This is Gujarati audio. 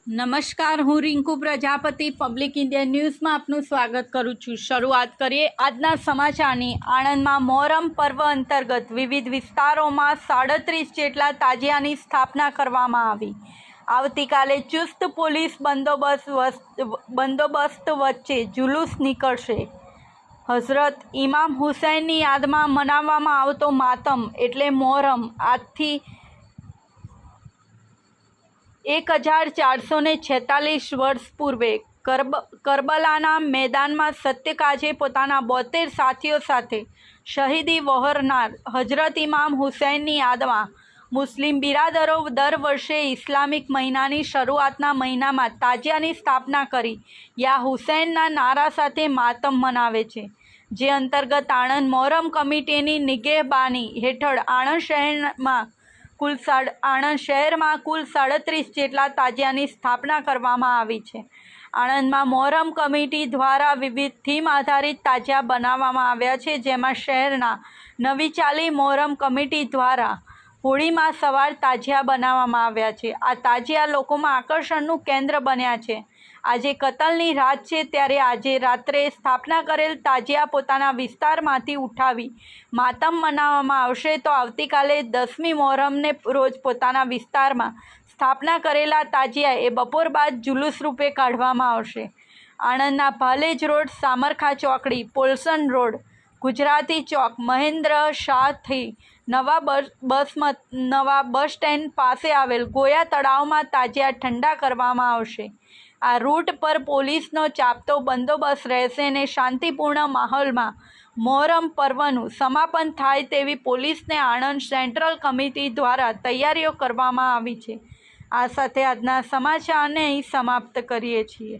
નમસ્કાર, હું રિંકુ પ્રજાપતિ પબ્લિક ઇન્ડિયા ન્યૂઝમાં આપનું સ્વાગત કરું છું। શરૂઆત કરીએ આજના સમાચારની। આણંદમાં મોહરમ પર્વ અંતર્ગત વિવિધ વિસ્તારોમાં 37 જેટલા તાજિયાની સ્થાપના કરવામાં આવી। આવતીકાલે ચુસ્ત પોલીસ બંદોબસ્ત વચ્ચે જુલુસ નીકળશે। હઝરત ઇમામ હુસૈનની યાદમાં મનાવવામાં આવતો માતમ એટલે મોહરમ આજથી 1446 વર્ષ પૂર્વે કરબલાના મેદાનમાં સત્યકાજે પોતાના 72 સાથીઓ સાથે શહીદી વહોરનાર હઝરત ઇમામ હુસૈનની યાદમાં મુસ્લિમ બિરાદરો દર વર્ષે ઇસ્લામિક મહિનાની શરૂઆતના મહિનામાં તાજિયાની સ્થાપના કરી યા હુસૈનના નારા સાથે માતમ મનાવે છે, જે અંતર્ગત આણંદ મોહરમ કમિટીની નિગેહબાની હેઠળ આણંદ શહેરમાં કુલ 37 જેટલા તાજિયાની સ્થાપના કરવામાં આવી છે। આણંદમાં મોહરમ કમિટી દ્વારા વિવિધ થીમ આધારિત તાજિયા બનાવવામાં આવ્યા છે, જેમાં શહેરના નવી ચાલી મોહરમ કમિટી દ્વારા હોળીમાં સવાર તાજિયા બનાવવામાં આવ્યા છે। આ તાજિયા લોકોમાં આકર્ષણનું કેન્દ્ર બન્યા છે। આજે કતલની રાત છે, ત્યારે આજે રાત્રે સ્થાપના કરેલ તાજિયા પોતાના વિસ્તારમાંથી ઉઠાવી માતમ મનાવવામાં આવશે, તો આવતીકાલે 10મી મોહરમને રોજ પોતાના વિસ્તારમાં સ્થાપના કરેલા તાજિયા એ બપોર બાદ જુલુસ રૂપે કાઢવામાં આવશે। આણંદના ભાલેજ રોડ, સામરખા ચોકડી, પોલસન રોડ, ગુજરાતી ચોક, મહેન્દ્ર શાહથી નવા બસ સ્ટેન્ડ પાસે આવેલ ગોયા તળાવમાં તાજિયા ઠંડા કરવામાં આવશે। આ રૂટ પર પોલીસનો ચાપતો બંદોબસ્ત રહેશે અને શાંતિપૂર્ણ માહોલમાં મોહરમ પર્વનું સમાપન થાય તેવી પોલીસને આણંદ સેન્ટ્રલ કમિટી દ્વારા તૈયારીઓ કરવામાં આવી છે। આ સાથે આજના સમાચારને અહીં સમાપ્ત કરીએ છીએ।